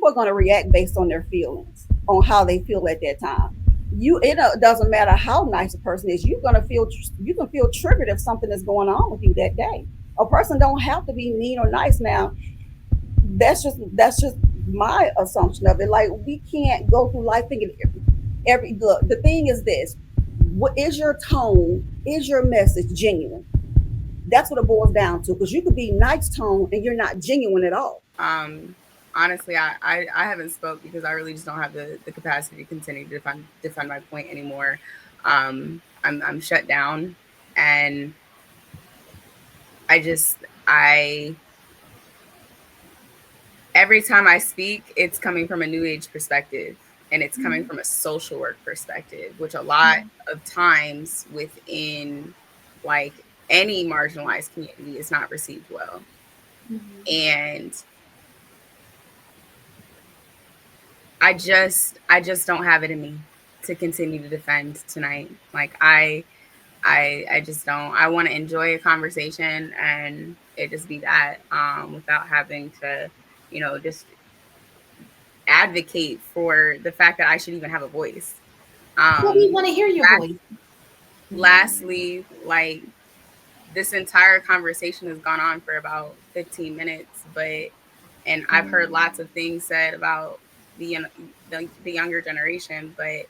people are going to react based on their feelings, on how they feel at that time. It doesn't matter how nice a person is. You're going to feel, you can feel triggered if something is going on with you that day. A person don't have to be mean or nice. Now, that's just my assumption of it. Like, we can't go through life thinking every the thing is this: what is your tone? Is your message genuine? That's what it boils down to. Because you could be nice tone and you're not genuine at all. Honestly, I haven't spoke because I really just don't have the capacity to continue to defend my point anymore. I'm shut down, and I just I every time I speak, it's coming from a new age perspective, and it's coming from a social work perspective, which a lot of times within like any marginalized community is not received well. And I just don't have it in me to continue to defend tonight. Like I just don't. I want to enjoy a conversation and it just be that, without having to, just advocate for the fact that I should even have a voice. Well, we Um, want to hear your voice. lastly, like, this entire conversation has gone on for about 15 minutes, and I've heard lots of things said about the younger generation, but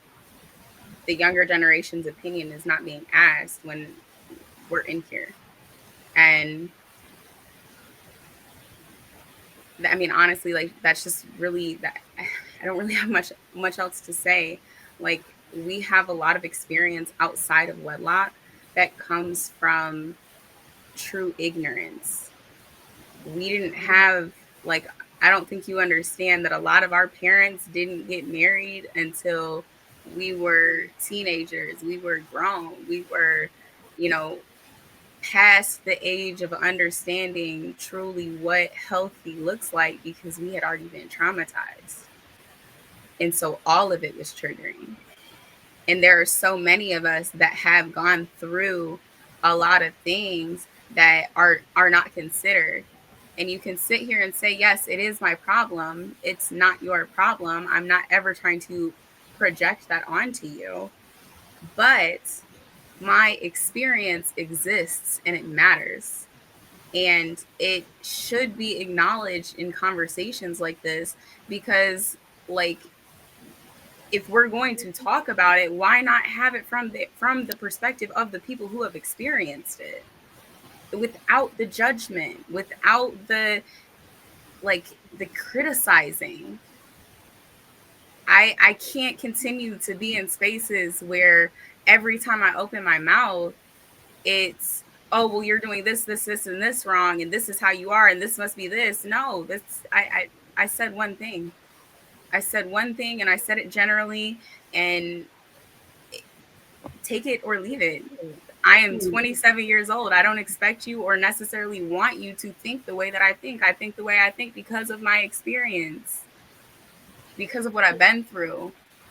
the younger generation's opinion is not being asked when we're in here. And I mean, honestly, like, that's just really that. I don't really have much else to say. Like, we have a lot of experience outside of wedlock that comes from true ignorance. We didn't have, like, I don't think you understand that a lot of our parents didn't get married until we were teenagers. We were grown. We were, you know, past the age of understanding truly what healthy looks like because we had already been traumatized. And so all of it was triggering. And there are so many of us that have gone through a lot of things that are not considered. And you can sit here and say, yes, it is my problem. It's not your problem. I'm not ever trying to project that onto you. But my experience exists and it matters. And it should be acknowledged in conversations like this because, like, if we're going to talk about it, why not have it from the perspective of the people who have experienced it, without the judgment, without the criticizing. I can't continue to be in spaces where every time I open my mouth, it's, oh, well, you're doing this and this wrong, and this is how you are, and this must be this. No, I said one thing. I said one thing, and I said it generally, and take it or leave it. I am 27 years old. I don't expect you or necessarily want you to think the way that I think. I think the way I think because of my experience, because of what I've been through,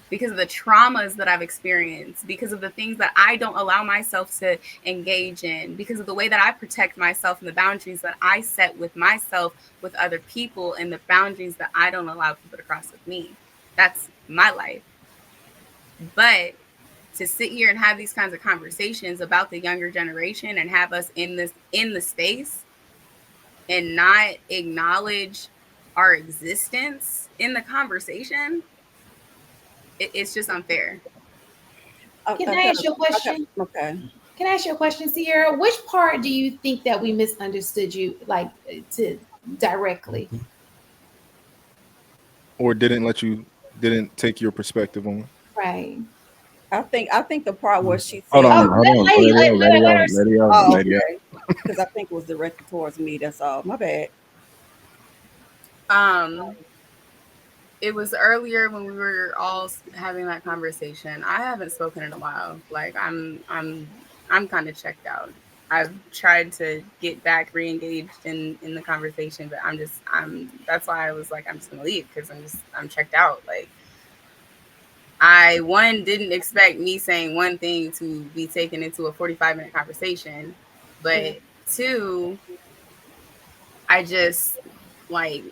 because of the traumas that I've experienced, because of the things that I don't allow myself to engage in, because of the way that I protect myself and the boundaries that I set with myself, with other people, and the boundaries that I don't allow people to cross with me. That's my life. But to sit here and have these kinds of conversations about the younger generation and have us in the space and not acknowledge our existence in the conversation, it's just unfair. Can I ask you a question? Okay. Can I ask you a question, Sierra? Which part do you think that we misunderstood you, like, to directly? Or didn't take your perspective on. Right. I think the part where she Hold said, Oh, on, hold on. Let it out, "Oh, let it out. okay," because I think it was directed towards me. That's all. My bad. Um, it was earlier when we were all having that conversation. I haven't spoken in a while. Like, I'm kind of checked out. I've tried to get back re-engaged in the conversation, but I'm that's why I was like, I'm just gonna leave because I'm checked out. Like, I, one, didn't expect me saying one thing to be taken into a 45-minute conversation, but two, I just, like,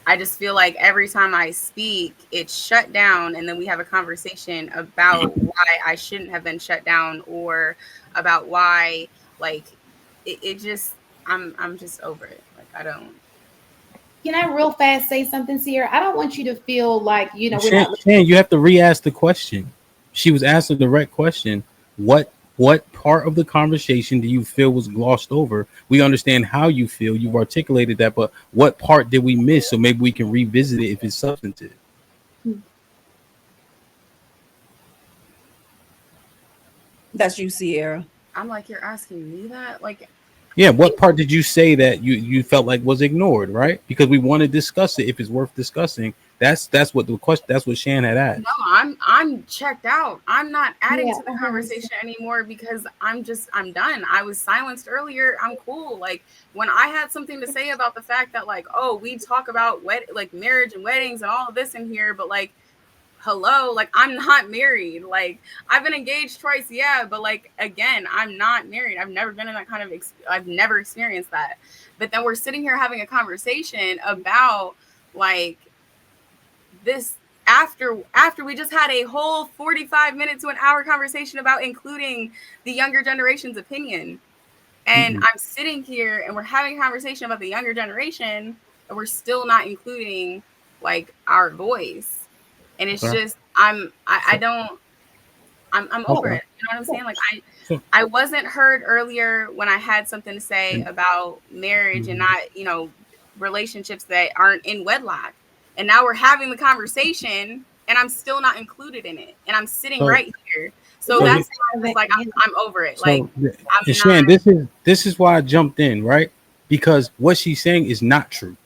I just feel like every time I speak, it's shut down, and then we have a conversation about why I shouldn't have been shut down, or about why, like, it just, I'm just over it. Like, I don't. Can I real fast say something, Sierra? I don't want you to feel like, we're not. Shan, you have to re-ask the question. She was asked a direct question. What part of the conversation do you feel was glossed over? We understand how you feel. You've articulated that, but what part did we miss? So maybe we can revisit it if it's substantive. That's you, Sierra. I'm like, you're asking me that? Like, Yeah, what part did you say that you felt like was ignored, right? Because we want to discuss it if it's worth discussing. That's what the question. That's what Shan had asked. no, I'm checked out. I'm not adding Yeah, to the conversation anymore because I'm done. I was silenced earlier. I'm cool. Like, when I had something to say about the fact that, like, oh, we talk about like marriage and weddings and all of this in here, but like, hello, like, I'm not married. Like, I've been engaged twice, yeah, but like, again, I'm not married. I've never been in that kind of I've never experienced that. But then we're sitting here having a conversation about, like, this, after we just had a whole 45 minutes to an hour conversation about including the younger generation's opinion. And I'm sitting here and we're having a conversation about the younger generation, and we're still not including, like, our voice. And it's Okay. just, I don't, I'm over Okay. it. You know what I'm saying? Like, So, I wasn't heard earlier when I had something to say about marriage and not, relationships that aren't in wedlock. And now we're having the conversation and I'm still not included in it. And I'm sitting so, right here. So so, that's why I'm just like, I'm over it. Like, I'm and not. Shan, this is why I jumped in, right? Because what she's saying is not true,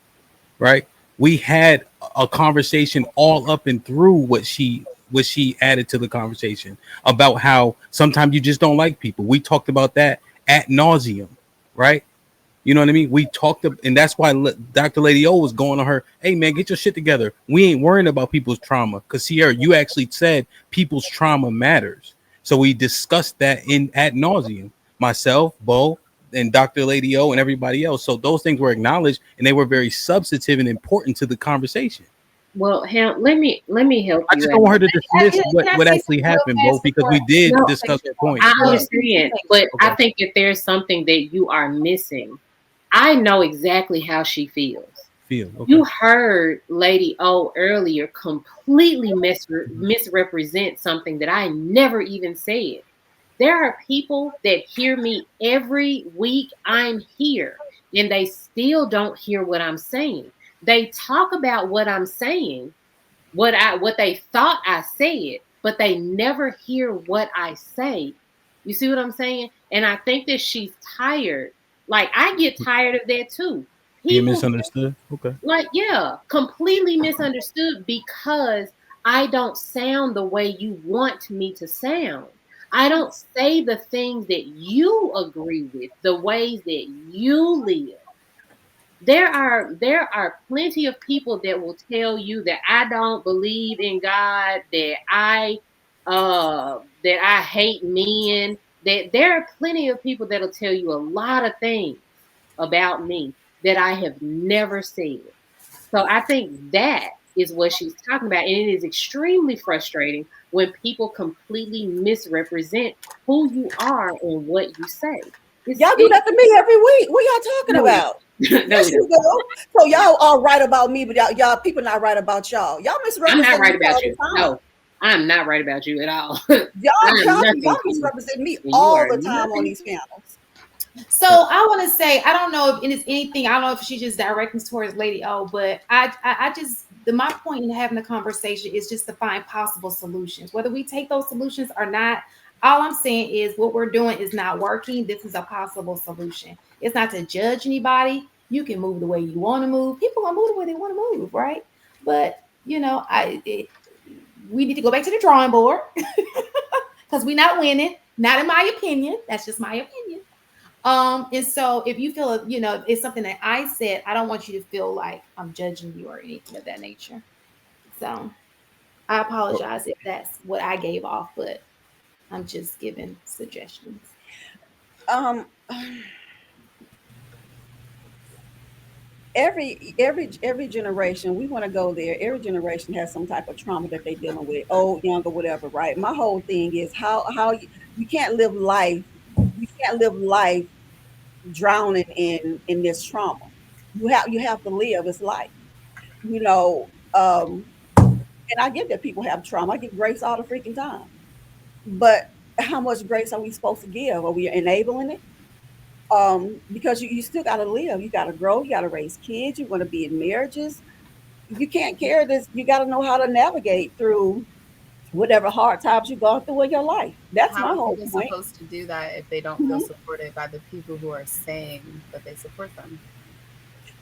right? We had a conversation all up and through what she added to the conversation about how sometimes you just don't like people. We talked about that at nauseum, right? You know what I mean? We talked, and that's why Dr. Lady O was going on her. Hey man, get your shit together. We ain't worrying about people's trauma, because Sierra, you actually said people's trauma matters. So we discussed that in at nauseum. Myself, Bo, and Dr. Lady O, and everybody else. So those things were acknowledged, and they were very substantive and important to the conversation. Well, let me help I you just out. don't want her to dismiss Can I what say actually something real happened, Bo, fast because before? we did No, discuss her point. I Go ahead. understand, but I Okay. think that there's something that you are missing. I know exactly how she feels. Feel okay. You heard Lady O earlier completely misrepresent something that I never even said. There are people that hear me every week I'm here, and they still don't hear what I'm saying. They talk about what I'm saying, what they thought I said, but they never hear what I say. You see what I'm saying? And I think that she's tired. Like, I get tired of that too. Being People, misunderstood. Okay. like, yeah, completely misunderstood because I don't sound the way you want me to sound. I don't say the things that you agree with, the ways that you live. There are plenty of people that will tell you that I don't believe in God, that I hate men. That there are plenty of people that'll tell you a lot of things about me that I have never said. So I think that is what she's talking about. And it is extremely frustrating when people completely misrepresent who you are and what you say. Y'all do that to me every week. What y'all talking No, we about? don't. No, Yes, we you don't. do. So y'all are right about me, but y'all people not right about y'all. Y'all I'm not misrepresent me right about all you. the time. No, I'm not right about you at all. I'm Y'all nothing to you, misrepresent me and you all are the time on nothing. these panels. So I want to say, I don't know if it is anything. I don't know if she just directing towards Lady O, but I just my point in having the conversation is just to find possible solutions. Whether we take those solutions or not, all I'm saying is what we're doing is not working. This is a possible solution. It's not to judge anybody. You can move the way you want to move. People gonna move the way they want to move, right? But we need to go back to the drawing board because we're not winning. Not in my opinion. That's just my opinion. And so if you feel, it's something that I said, I don't want you to feel like I'm judging you or anything of that nature. So I apologize if that's what I gave off, but I'm just giving suggestions. Um, every generation, we want to go there. Every generation has some type of trauma that they're dealing with, old, young, or whatever, right? My whole thing is how you can't live life. You can't live life drowning in this trauma. You have to live. It's life, you know. And I get that people have trauma. I get grace all the freaking time, but how much grace are we supposed to give? Are we enabling it? Because you still got to live. You got to grow. You got to raise kids. You want to be in marriages. You can't carry this. You got to know how to navigate through whatever hard times you go through in your life. That's How my are whole people point. supposed to do that if they don't feel Mhm. supported by the people who are saying that they support them?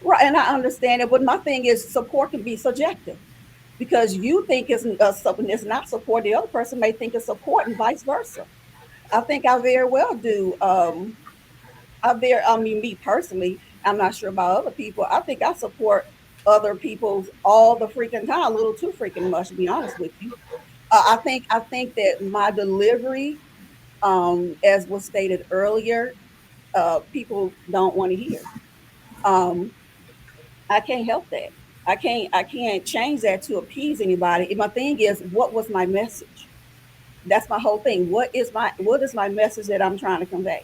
Right, and I understand it, but my thing is support can be subjective because you think something is not support. The other person may think it's support, and vice versa. I think I very well do. I mean, me personally, I'm not sure about other people. I think I support other people's all the freaking time, a little too freaking much, to be honest with you. I think that my delivery, as was stated earlier, people don't want to hear. Um, I can't help that. I can't change that to appease anybody. And my thing is, what was my message? That's my whole thing. What is my message that I'm trying to convey?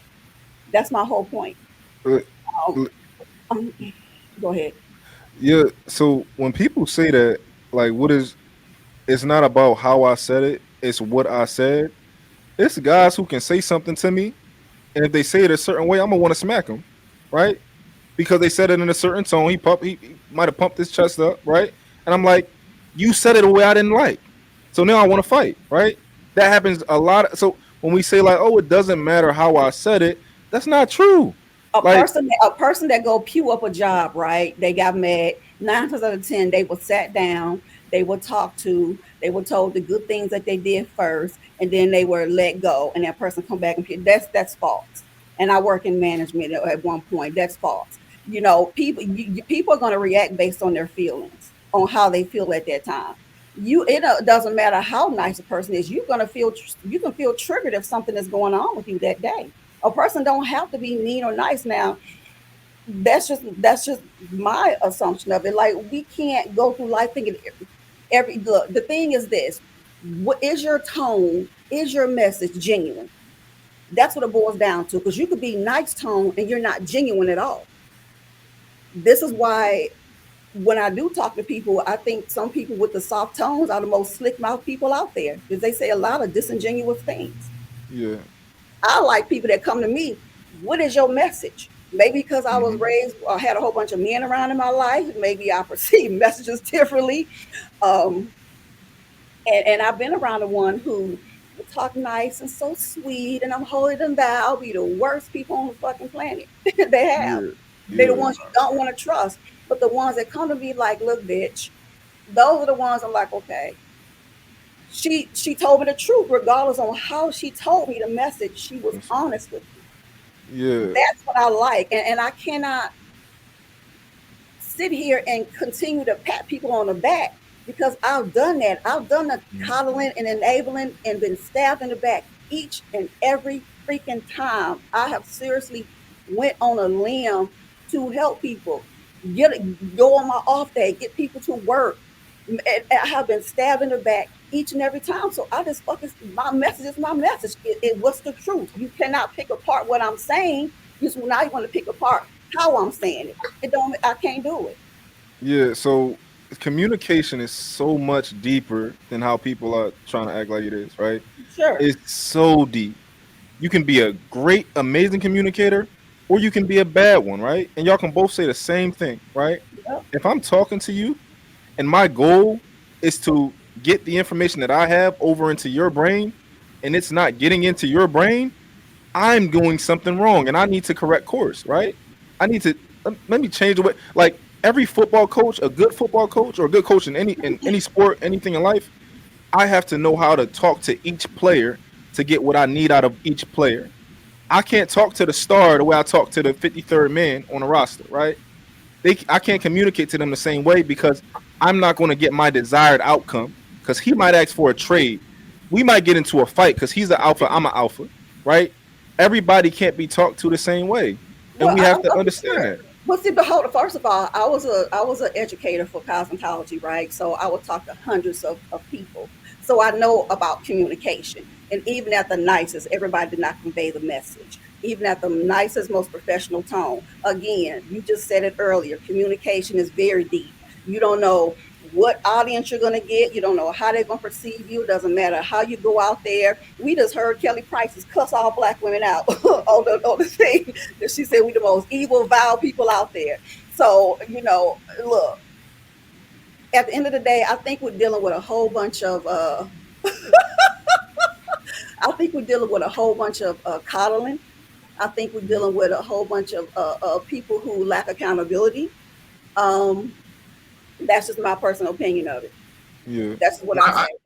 That's my whole point. Uh, Um, um, Go ahead. Yeah. So when people say that, like, it's not about how I said it, it's what I said. It's guys who can say something to me, and if they say it a certain way, I'm gonna want to smack them, right? Because they said it in a certain tone. He might have pumped his chest up, right? And I'm like, you said it a way I didn't like, so now I want to fight, right? That happens a lot. So when we say like, oh, it doesn't matter how I said it, that's not true. Like, A person that go pew up a job, right? They got mad. 9 times out of 10, they were sat down, they were talked to, they were told the good things that they did first, and then they were let go. And that person come back and that's false. And I work in management at one point. That's false. People are going to react based on their feelings, on how they feel at that time. It doesn't matter how nice a person is. You can feel triggered if something is going on with you that day. A person don't have to be mean or nice. Now that's just my assumption of it. Like, we can't go through life thinking every look. The thing is this: what is your tone? Is your message genuine? That's what it boils down to. Because you could be nice tone and you're not genuine at all. This is why when I do talk to people, I think some people with the soft tones are the most slick mouth people out there because they say a lot of disingenuous things. yeah, I like people that come to me. What is your message? Maybe because I was hmm raised, I had a whole bunch of men around in my life. Maybe I perceive messages differently. Um, and I've been around the one who will talk nice and so sweet, and I'm holier than thou. I'll be the worst people on the fucking planet. They have. yeah, They're the yeah, ones you don't want to trust. But the ones that come to me like, look, bitch, those are the ones I'm like, okay. She told me the truth, regardless on how she told me the message. She was honest with me. yeah. That's what I like. And I cannot sit here and continue to pat people on the back because I've done that. I've done the coddling and enabling and been stabbed in the back each and every freaking time. I have seriously went on a limb to help people go on my off day, get people to work. And I have been stabbed in the back each and every time. So I just fucking my message is my message. What's the truth? You cannot pick apart what I'm saying. Now you want to pick apart how I'm saying it. It don't. I can't do it. Yeah, so communication is so much deeper than how people are trying to act like it is, right? Sure. It's so deep. You can be a great, amazing communicator, or you can be a bad one, right? And y'all can both say the same thing, right? Yep. If I'm talking to you and my goal is to get the information that I have over into your brain and it's not getting into your brain, I'm doing something wrong and I need to correct course, right? I need to let me change the way. Like every football coach, a good football coach or a good coach in any sport, anything in life, I have to know how to talk to each player to get what I need out of each player. I can't talk to the star the way I talk to the 53rd man on the roster, right? I can't communicate to them the same way because I'm not going to get my desired outcome because he might ask for a trade. We might get into a fight because he's an alpha, I'm an alpha, right? Everybody can't be talked to the same way, and Well, we have to I'm understand sure. that. Well, see, behold, first of all, I was an educator for cosmetology, right? So I would talk to hundreds of people. So I know about communication. And even at the nicest, everybody did not convey the message. Even at the nicest, most professional tone. Again, you just said it earlier. Communication is very deep. You don't know what audience you're going to get. You don't know how they're going to perceive you. It doesn't matter how you go out there. We just heard Kelly Price's cuss all black women out on the thing. She said we the most evil, vile people out there. So, look, at the end of the day, I think we're dealing with a whole bunch of I think we're dealing with a whole bunch of coddling. I think we're dealing with a whole bunch of people who lack accountability. Um, that's just my personal opinion of it. Yeah. That's what I, I I, say.